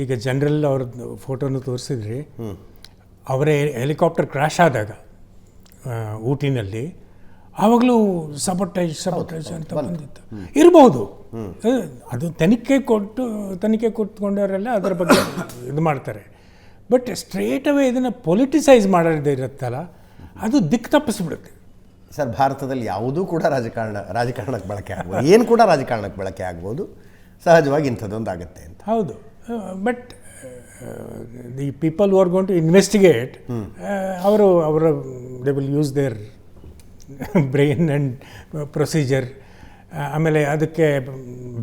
ಈಗ ಜನರಲ್ ಅವ್ರದ್ದು ಫೋಟೋನು ತೋರಿಸಿದ್ರಿ. ಅವರೇ ಹೆಲಿಕಾಪ್ಟರ್ ಕ್ರ್ಯಾಶ್ ಆದಾಗ ಊಟಿನಲ್ಲಿ ಆವಾಗಲೂ ಸಬಟೈಜ್ ಅಂತ ಬಂದಿತ್ತು. ಇರ್ಬೋದು, ಅದು ತನಿಖೆ ಕೊಟ್ಕೊಂಡವರೆಲ್ಲ ಅದರ ಬಗ್ಗೆ ಇದು ಮಾಡ್ತಾರೆ. ಬಟ್ ಸ್ಟ್ರೇಟ್ ಅವೇ ಇದನ್ನು ಪೊಲಿಟಿಸೈಸ್ ಮಾಡೋದೇ ಇರುತ್ತಲ್ಲ, ಅದು ದಿಕ್ಕು ತಪ್ಪಿಸ್ಬಿಡುತ್ತೆ. ಸರ್, ಭಾರತದಲ್ಲಿ ಯಾವುದೂ ಕೂಡ ರಾಜಕಾರಣಕ್ಕೆ ಬಳಕೆ ಆಗ್ಬೋದು, ಏನು ಕೂಡ ರಾಜಕಾರಣಕ್ಕೆ ಬಳಕೆ ಆಗ್ಬೋದು, ಸಹಜವಾಗಿ ಇಂಥದ್ದೊಂದು ಆಗುತ್ತೆ ಅಂತ. ಹೌದು, but the people who are going to investigate, ಅವರ they will use their brain and procedure. ಆಮೇಲೆ ಅದಕ್ಕೆ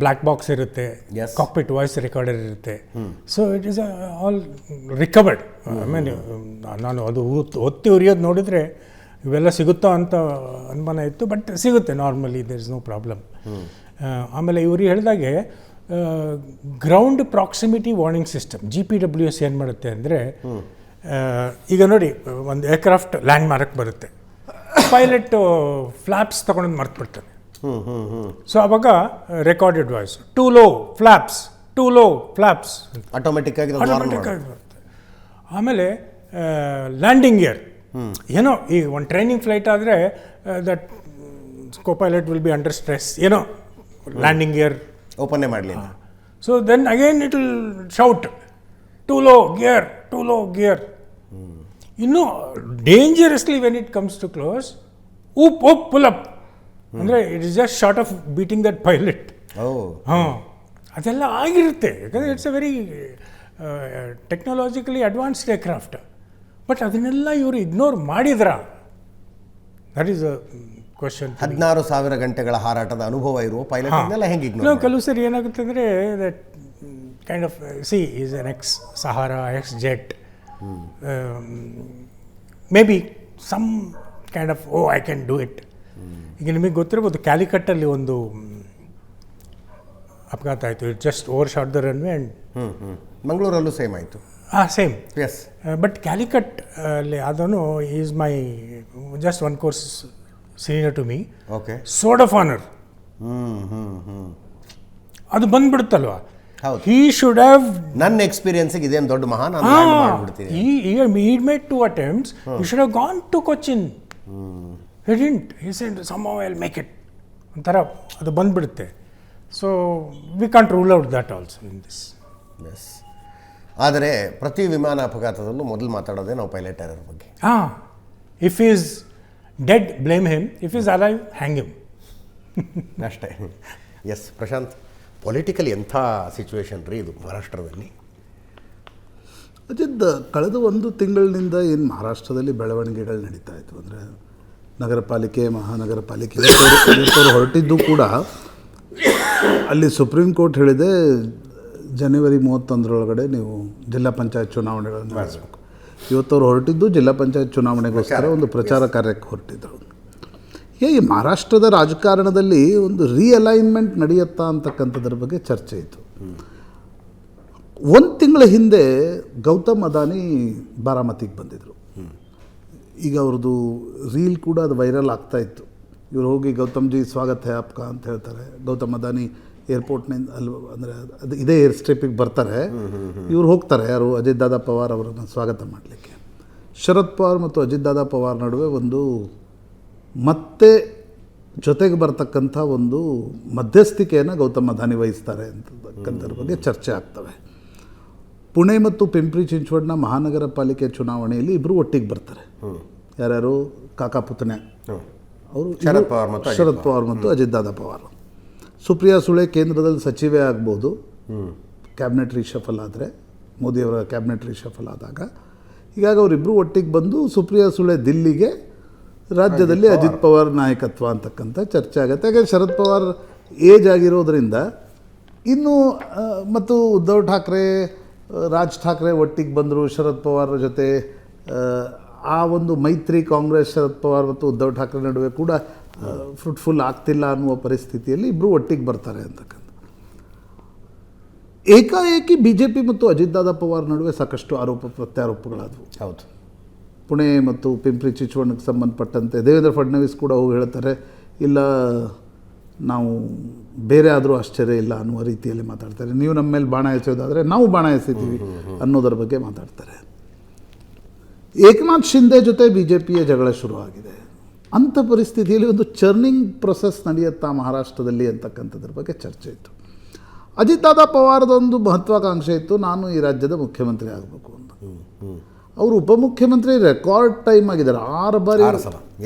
ಬ್ಲ್ಯಾಕ್ ಬಾಕ್ಸ್ ಇರುತ್ತೆ, ಕಾಕ್ಪಿಟ್ ವಾಯ್ಸ್ ರೆಕಾರ್ಡರ್ ಇರುತ್ತೆ. So it is all recovered. ಆಮೇಲೆ ನಾನು ಅದು ಒತ್ತಿ ಉರಿಯೋದು ನೋಡಿದರೆ ಇವೆಲ್ಲ ಸಿಗುತ್ತೋ ಅಂತ ಅನುಮಾನ ಇತ್ತು, ಬಟ್ ಸಿಗುತ್ತೆ normally, there is no problem. ಆಮೇಲೆ ಇವರು ಹೇಳಿದಾಗೆ ground proximity warning system GPWS ಏನು ಮಾಡುತ್ತೆ ಅಂದರೆ, ಈಗ ನೋಡಿ ಒಂದು ಏರ್ಕ್ರಾಫ್ಟ್ ಲ್ಯಾಂಡ್ ಮಾಡೋಕ್ಕೆ ಬರುತ್ತೆ, ಪೈಲಟ್ ಫ್ಲಾಪ್ಸ್ ತೊಗೊಂಡು ಮರ್ತ್ಬಿಡ್ತಾನೆ. ಸೊ ಅವಾಗ recorded voice too low flaps automatic ಆಗಿ ಬರುತ್ತೆ. ಆಮೇಲೆ ಲ್ಯಾಂಡಿಂಗ್ ಇಯರ್, ಏನೋ ಈ ಒಂದು ಟ್ರೈನಿಂಗ್ ಫ್ಲೈಟ್ ಆದರೆ that co-pilot will be under stress, ಏನೋ ಲ್ಯಾಂಡಿಂಗ್ ಇಯರ್ ಓಪನ್ನೇ ಮಾಡಲಿ. So then again it will shout too low gear. ಇನ್ನು dangerously when it comes to close, pull up ಅಂದರೆ it is just short of beating that pilot. ಅದೆಲ್ಲ ಆಗಿರುತ್ತೆ, ಯಾಕಂದರೆ it's a very technologically advanced aircraft. But ಅದನ್ನೆಲ್ಲ ಇವರು ignore ಮಾಡಿದ್ರ? That is a question. 16,000 ಗಂಟೆಗಳ ಹಾರಾಟದ ಅನುಭವ ಇರುವ ಪೈಲಟ್ ಇದನ್ನೆಲ್ಲ ಹೆಂಗೆ ಇಗ್ನೋರ್? ಕೆಲವು ಸರಿ ಏನಾಗುತ್ತೆ ಅಂದರೆ, that kind of is an ex Sahara, ex Jet, may be some kind of I can do it. ಈಗ ನಿಮಗೆ ಗೊತ್ತಿರ್ಬೋದು, ಕ್ಯಾಲಿಕಟ್ಟಲ್ಲಿ ಒಂದು ಅಪಘಾತ ಆಯಿತು. It just over shot the runway and ಮಂಗಳೂರಲ್ಲೂ ಸೇಮ್ ಆಯಿತು. ಸೇಮ್. ಎಸ್. ಬಟ್ ಕ್ಯಾಲಿಕಟ್ ಅಲ್ಲಿ ಅದನ್ನು is my just one course senior to me. Okay. Sword of honour ಅದು ಬಂದ್ಬಿಡುತ್ತಲ್ವಾ. ಹಿ ಶುಡ್ ಹ್ಯಾವ್, ನನ್ನ ಎಕ್ಸ್ಪೀರಿಯನ್ಸಿಗೆ ಇದೇನು ದೊಡ್ಡ ಮಹಾನ್ ಮಾಡ್ಬಿಡ್ತೀನಿ. he made 2 attempts. He should have gone to Cochin. He didn't. He said somehow I'll make it. ಒಂಥರ ಅದು ಬಂದ್ಬಿಡುತ್ತೆ. So we can't rule out that also in this. Yes. ಆದರೆ ಪ್ರತಿ ವಿಮಾನ ಅಪಘಾತದಲ್ಲೂ ಮೊದಲು ಮಾತಾಡೋದೇ ನಾವು ಪೈಲಟ್ ಎರರ್ ಬಗ್ಗೆ. If he's dead blame him, if he's alive hang him. ಅಷ್ಟೇ. ಎಸ್ ಪ್ರಶಾಂತ್, ಪೊಲಿಟಿಕಲಿ ಎಂಥ ಸಿಚುವೇಶನ್ ರೀ ಇದು ಮಹಾರಾಷ್ಟ್ರದಲ್ಲಿ? ಅಜಿತ್, ಕಳೆದ 1 ತಿಂಗಳಿನಿಂದ ಏನು ಮಹಾರಾಷ್ಟ್ರದಲ್ಲಿ ಬೆಳವಣಿಗೆಗಳು ನಡೀತಾ ಇತ್ತು ಅಂದರೆ, ನಗರ ಪಾಲಿಕೆ, ಮಹಾನಗರ ಪಾಲಿಕೆ ಇವತ್ತವರು ಹೊರಟಿದ್ದು ಕೂಡ ಅಲ್ಲಿ ಸುಪ್ರೀಂ ಕೋರ್ಟ್ ಹೇಳಿದೆ ಜನವರಿ 31 ನೀವು ಜಿಲ್ಲಾ ಪಂಚಾಯತ್ ಚುನಾವಣೆಗಳನ್ನು ನಡೆಸಬೇಕು. ಇವತ್ತವ್ರು ಹೊರಟಿದ್ದು ಜಿಲ್ಲಾ ಪಂಚಾಯತ್ ಚುನಾವಣೆಗೋಸ್ಕರ ಒಂದು ಪ್ರಚಾರ ಕಾರ್ಯಕ್ಕೆ ಹೊರಟಿದ್ದರು. ಈ ಮಹಾರಾಷ್ಟ್ರದ ರಾಜಕಾರಣದಲ್ಲಿ ಒಂದು ರೀಅಲೈನ್ಮೆಂಟ್ ನಡೆಯುತ್ತಾ ಅಂತಕ್ಕಂಥದ್ರ ಬಗ್ಗೆ ಚರ್ಚೆ ಇತ್ತು. 1 ತಿಂಗಳ ಹಿಂದೆ ಗೌತಮ್ ಅದಾನಿ ಬಾರಾಮತಿಗೆ ಬಂದಿದ್ದರು. ಈಗ ಅವ್ರದ್ದು ರೀಲ್ ಕೂಡ ಅದು ವೈರಲ್ ಆಗ್ತಾ ಇತ್ತು. ಇವ್ರು ಹೋಗಿ ಗೌತಮ್ ಜಿ ಸ್ವಾಗತ ಹೇ ಆಪ್ಕಾ ಅಂತ ಹೇಳ್ತಾರೆ. ಗೌತಮ್ ಅದಾನಿ ಏರ್ಪೋರ್ಟ್ನಿಂದ ಅಲ್ಲಿ ಅಂದರೆ ಅದು ಇದೇ ಏರ್ ಸ್ಟ್ರಿಪ್ಪಿಗೆ ಬರ್ತಾರೆ. ಇವ್ರು ಹೋಗ್ತಾರೆ, ಯಾರು ಅಜಿತ್ ದಾದಾ ಪವಾರ್ ಅವರನ್ನು ಸ್ವಾಗತ ಮಾಡಲಿಕ್ಕೆ. ಶರದ್ ಪವಾರ್ ಮತ್ತು ಅಜಿತ್ ದಾದಾ ಪವಾರ್ ನಡುವೆ ಒಂದು ಮತ್ತೆ ಜೊತೆಗೆ ಬರ್ತಕ್ಕಂಥ ಒಂದು ಮಧ್ಯಸ್ಥಿಕೆಯನ್ನು ಗೌತಮ್ ಅದಾನಿ ವಹಿಸ್ತಾರೆ ಅಂತಕ್ಕಂಥದ್ರ ಬಗ್ಗೆ ಚರ್ಚೆ ಆಗ್ತವೆ. ಪುಣೆ ಮತ್ತು ಪಿಂಪ್ರಿ ಚಿಂಚವಡ್ನ ಮಹಾನಗರ ಪಾಲಿಕೆ ಚುನಾವಣೆಯಲ್ಲಿ ಇಬ್ಬರು ಒಟ್ಟಿಗೆ ಬರ್ತಾರೆ. ಯಾರ್ಯಾರು? ಕಾಕಾ ಪುತನೆ ಅವರು, ಶರದ್ ಪವಾರ್ ಮತ್ತು ಅಜಿತ್ ದಾದಾ ಪವಾರ್. ಸುಪ್ರಿಯಾ ಸುಳೆ ಕೇಂದ್ರದಲ್ಲಿ ಸಚಿವೆ ಆಗ್ಬೋದು, ಕ್ಯಾಬಿನೆಟ್ ರಿಶಫಲ್ ಆದರೆ, ಮೋದಿಯವರ ಕ್ಯಾಬಿನೆಟ್ ರಿಶಫಲ್ ಆದಾಗ. ಹೀಗಾಗಿ ಅವರಿಬ್ಬರು ಒಟ್ಟಿಗೆ ಬಂದು ಸುಪ್ರಿಯಾ ಸುಳೆ ದಿಲ್ಲಿಗೆ, ರಾಜ್ಯದಲ್ಲಿ ಅಜಿತ್ ಪವಾರ್ ನಾಯಕತ್ವ ಅಂತಕ್ಕಂಥ ಚರ್ಚೆ ಆಗುತ್ತೆ. ಯಾಕಂದರೆ ಶರದ್ ಪವಾರ್ ಏಜ್ ಆಗಿರೋದ್ರಿಂದ ಇನ್ನು, ಮತ್ತು ಉದ್ಧವ್ ಠಾಕ್ರೆ, ರಾಜ್ ಠಾಕ್ರೆ ಒಟ್ಟಿಗೆ ಬಂದರು ಶರದ್ ಪವಾರ್ ಜೊತೆ. ಆ ಒಂದು ಮೈತ್ರಿ ಕಾಂಗ್ರೆಸ್, ಶರದ್ ಪವಾರ್ ಮತ್ತು ಉದ್ಧವ್ ಠಾಕ್ರೆ ನಡುವೆ ಕೂಡ ಫ್ರೂಟ್ಫುಲ್ ಆಗ್ತಿಲ್ಲ ಅನ್ನುವ ಪರಿಸ್ಥಿತಿಯಲ್ಲಿ ಇಬ್ಬರು ಒಟ್ಟಿಗೆ ಬರ್ತಾರೆ ಅಂತಕ್ಕಂಥ. ಏಕಾಏಕಿ BJP ಮತ್ತು ಅಜಿತ್ ದಾದಾ ಪವಾರ್ ನಡುವೆ ಸಾಕಷ್ಟು ಆರೋಪ ಪ್ರತ್ಯಾರೋಪಗಳಾದವು. ಹೌದು. ಪುಣೆ ಮತ್ತು ಪಿಂಪ್ರಿ ಚಿಂಚವಡ್ಗೆ ಸಂಬಂಧಪಟ್ಟಂತೆ ದೇವೇಂದ್ರ ಫಡ್ನವೀಸ್ ಕೂಡ ಹೋಗಿ ಹೇಳ್ತಾರೆ, ಇಲ್ಲ ನಾವು ಬೇರೆ ಆದರೂ ಆಶ್ಚರ್ಯ ಇಲ್ಲ ಅನ್ನುವ ರೀತಿಯಲ್ಲಿ ಮಾತಾಡ್ತಾರೆ. ನೀವು ನಮ್ಮ ಮೇಲೆ ಬಾಣ ಎಸೆಯೋದಾದರೆ ನಾವು ಬಾಣ ಎಸೆತೀವಿ ಅನ್ನೋದರ ಬಗ್ಗೆ ಮಾತಾಡ್ತಾರೆ. ಏಕನಾಥ್ ಶಿಂದೆ ಜೊತೆ ಬಿ ಜೆ ಪಿಯ ಜಗಳ ಶುರುವಾಗಿದೆ. ಅಂಥ ಪರಿಸ್ಥಿತಿಯಲ್ಲಿ ಒಂದು ಚರ್ನಿಂಗ್ ಪ್ರೊಸೆಸ್ ನಡೆಯುತ್ತಾ ಮಹಾರಾಷ್ಟ್ರದಲ್ಲಿ ಅಂತಕ್ಕಂಥದ್ರ ಬಗ್ಗೆ ಚರ್ಚೆ ಇತ್ತು. ಅಜಿತ್ ದಾದಾ ಪವಾರ್ದೊಂದು ಮಹತ್ವಾಕಾಂಕ್ಷೆ ಇತ್ತು, ನಾನು ಈ ರಾಜ್ಯದ ಮುಖ್ಯಮಂತ್ರಿ ಆಗಬೇಕು ಅಂತ. ಅವರು ಉಪಮುಖ್ಯಮಂತ್ರಿ ರೆಕಾರ್ಡ್ ಟೈಮ್ ಆಗಿದ್ದಾರೆ, 6 ಬಾರಿ.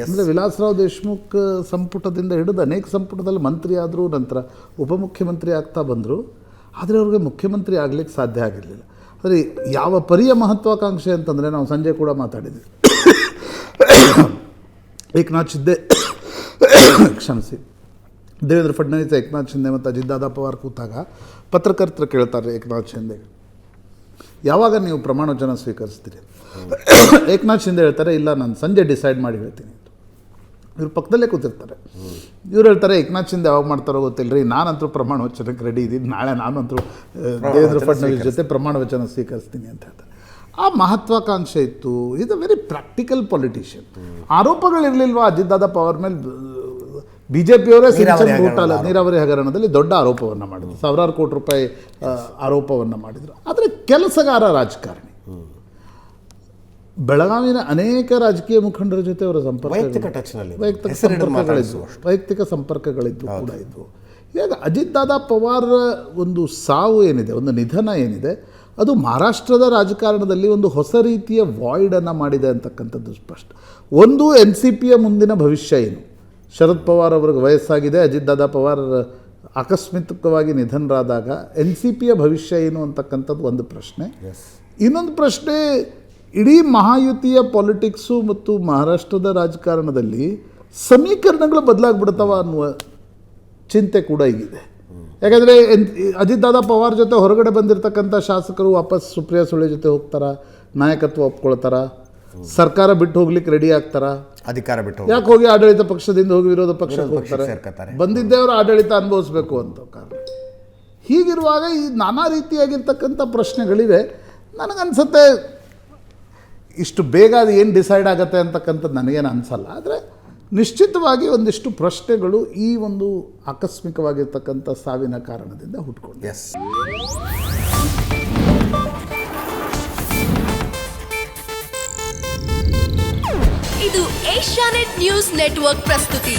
ಅಂದರೆ ವಿಲಾಸರಾವ್ ದೇಶ್ಮುಖ್ ಸಂಪುಟದಿಂದ ಹಿಡಿದು ಅನೇಕ ಸಂಪುಟದಲ್ಲಿ ಮಂತ್ರಿ ಆದರೂ, ನಂತರ ಉಪಮುಖ್ಯಮಂತ್ರಿ ಆಗ್ತಾ ಬಂದರು. ಆದರೆ ಅವ್ರಿಗೆ ಮುಖ್ಯಮಂತ್ರಿ ಆಗಲಿಕ್ಕೆ ಸಾಧ್ಯ ಆಗಿರಲಿಲ್ಲ. ಆದರೆ ಯಾವ ಪರಿಯ ಮಹತ್ವಾಕಾಂಕ್ಷೆ ಅಂತಂದರೆ, ನಾವು ಸಂಜೆ ಕೂಡ ಮಾತಾಡಿದ್ವಿ, ಏಕನಾಥ್ ಶಿಂದೆ ಕ್ಷಮಿಸಿ ದೇವೇಂದ್ರ ಫಡ್ನವೀಸ್, ಏಕನಾಥ್ ಶಿಂದೆ ಮತ್ತು ಅಜಿತ್ ದಾದಾ ಪವಾರ್ ಕೂತಾಗ ಪತ್ರಕರ್ತರು ಕೇಳ್ತಾರೆ ಏಕನಾಥ್ ಶಿಂದೆ, ಯಾವಾಗ ನೀವು ಪ್ರಮಾಣ ವಚನ ಸ್ವೀಕರಿಸ್ತೀರಿ? ಏಕನಾಥ್ ಶಿಂದೆ ಹೇಳ್ತಾರೆ, ಇಲ್ಲ ನಾನು ಸಂಜೆ ಡಿಸೈಡ್ ಮಾಡಿ ಹೇಳ್ತೀನಿ. ಇವ್ರು ಪಕ್ಕದಲ್ಲೇ ಕೂತಿರ್ತಾರೆ. ಇವ್ರು ಹೇಳ್ತಾರೆ, ಏಕನಾಥ್ ಶಿಂದೆ ಯಾವಾಗ ಮಾಡ್ತಾರೋ ಗೊತ್ತಿಲ್ಲ ರೀ, ನಾನಂತರೂ ಪ್ರಮಾಣ ವಚನಕ್ಕೆ ರೆಡಿ ಇದ್ದೀನಿ, ನಾಳೆ ನಾನಂತರೂ ದೇವೇಂದ್ರ ಫಡ್ನವೀಸ್ ಜೊತೆ ಪ್ರಮಾಣ ವಚನ ಸ್ವೀಕರಿಸ್ತೀನಿ ಅಂತ ಹೇಳ್ತಾರೆ. ಆ ಮಹತ್ವಾಕಾಂಕ್ಷೆ ಇತ್ತು. ಇದು ವೆರಿ ಪ್ರಾಕ್ಟಿಕಲ್ ಪೊಲಿಟಿಷಿಯನ್. ಆರೋಪಗಳಿರಲಿಲ್ವಾ ಅಜಿತ್ ದಾದಾ ಪವಾರ್ ಮೇಲೆ? ಬಿ ಜೆ ಪಿಯವರೇ ನೀರಾವರಿ ಹಗರಣದಲ್ಲಿ ದೊಡ್ಡ ಆರೋಪವನ್ನು ಮಾಡಿದ್ರು, ಸಾವಿರಾರು ಕೋಟಿ ರೂಪಾಯಿ ಆರೋಪವನ್ನು ಮಾಡಿದರು. ಆದರೆ ಕೆಲಸಗಾರ ರಾಜಕಾರಣಿ. ಬೆಳಗಾವಿನ ಅನೇಕ ರಾಜಕೀಯ ಮುಖಂಡರ ಜೊತೆ ಅವರ ವೈಯಕ್ತಿಕ ಸಂಪರ್ಕಗಳಿದ್ದು ಕೂಡ ಇದ್ವು. ಈಗ ಅಜಿತ್ ದಾದಾ ಪವಾರ್ ಒಂದು ಸಾವು ಏನಿದೆ, ಒಂದು ನಿಧನ ಏನಿದೆ, ಅದು ಮಹಾರಾಷ್ಟ್ರದ ರಾಜಕಾರಣದಲ್ಲಿ ಒಂದು ಹೊಸ ರೀತಿಯ ವಾಯ್ಡನ್ನು ಮಾಡಿದೆ ಅಂತಕ್ಕಂಥದ್ದು ಸ್ಪಷ್ಟ. ಒಂದು NCPಯ ಮುಂದಿನ ಭವಿಷ್ಯ ಏನು? ಶರದ್ ಪವಾರ್ ಅವ್ರಿಗೆ ವಯಸ್ಸಾಗಿದೆ, ಅಜಿತ್ ದಾದಾ ಪವಾರ್ ಆಕಸ್ಮಿಕವಾಗಿ ನಿಧನರಾದಾಗ NCPಯ ಭವಿಷ್ಯ ಏನು ಅಂತಕ್ಕಂಥದ್ದು ಒಂದು ಪ್ರಶ್ನೆ. ಇನ್ನೊಂದು ಪ್ರಶ್ನೆ, ಇಡೀ ಮಹಾಯುತಿಯ ಪಾಲಿಟಿಕ್ಸು ಮತ್ತು ಮಹಾರಾಷ್ಟ್ರದ ರಾಜಕಾರಣದಲ್ಲಿ ಸಮೀಕರಣಗಳು ಬದಲಾಗ್ಬಿಡ್ತಾವ ಅನ್ನುವ ಚಿಂತೆ ಕೂಡ ಈಗಿದೆ. ಯಾಕಂದರೆ ಅಜಿತ್ ದಾದಾ ಪವಾರ್ ಜೊತೆ ಹೊರಗಡೆ ಬಂದಿರತಕ್ಕಂಥ ಶಾಸಕರು ವಾಪಸ್ ಸುಪ್ರಿಯಾ ಸುಳೆ ಜೊತೆ ಹೋಗ್ತಾರ, ನಾಯಕತ್ವ ಒಪ್ಕೊಳ್ತಾರ, ಸರ್ಕಾರ ಬಿಟ್ಟು ಹೋಗ್ಲಿಕ್ಕೆ ರೆಡಿ ಆಗ್ತಾರ, ಅಧಿಕಾರ ಬಿಟ್ಟು ಯಾಕೆ ಹೋಗಿ ಆಡಳಿತ ಪಕ್ಷದಿಂದ ಹೋಗಿ ವಿರೋಧ ಪಕ್ಷಕ್ಕೆ ಹೋಗ್ತಾರೆ, ಬಂದಿದ್ದೇವರು ಆಡಳಿತ ಅನುಭವಿಸ್ಬೇಕು ಅಂತ ಕಾರಣ. ಹೀಗಿರುವಾಗ ಈ ನಾನಾ ರೀತಿಯಾಗಿರ್ತಕ್ಕಂಥ ಪ್ರಶ್ನೆಗಳಿವೆ. ನನಗನ್ಸುತ್ತೆ ಇಷ್ಟು ಬೇಗ ಅದು ಏನು ಡಿಸೈಡ್ ಆಗುತ್ತೆ ಅಂತಕ್ಕಂಥದ್ದು ನನಗೇನು ಅನಿಸಲ್ಲ. ಆದರೆ ನಿಶ್ಚಿತವಾಗಿ ಒಂದಿಷ್ಟು ಪ್ರಶ್ನೆಗಳು ಈ ಒಂದು ಆಕಸ್ಮಿಕವಾಗಿರ್ತಕ್ಕಂಥ ಸಾವಿನ ಕಾರಣದಿಂದ ಹುಟ್ಕೊಂಡು. ಇದು ಏಷ್ಯಾನೆಟ್ ನ್ಯೂಸ್ ನೆಟ್ವರ್ಕ್ ಪ್ರಸ್ತುತಿ.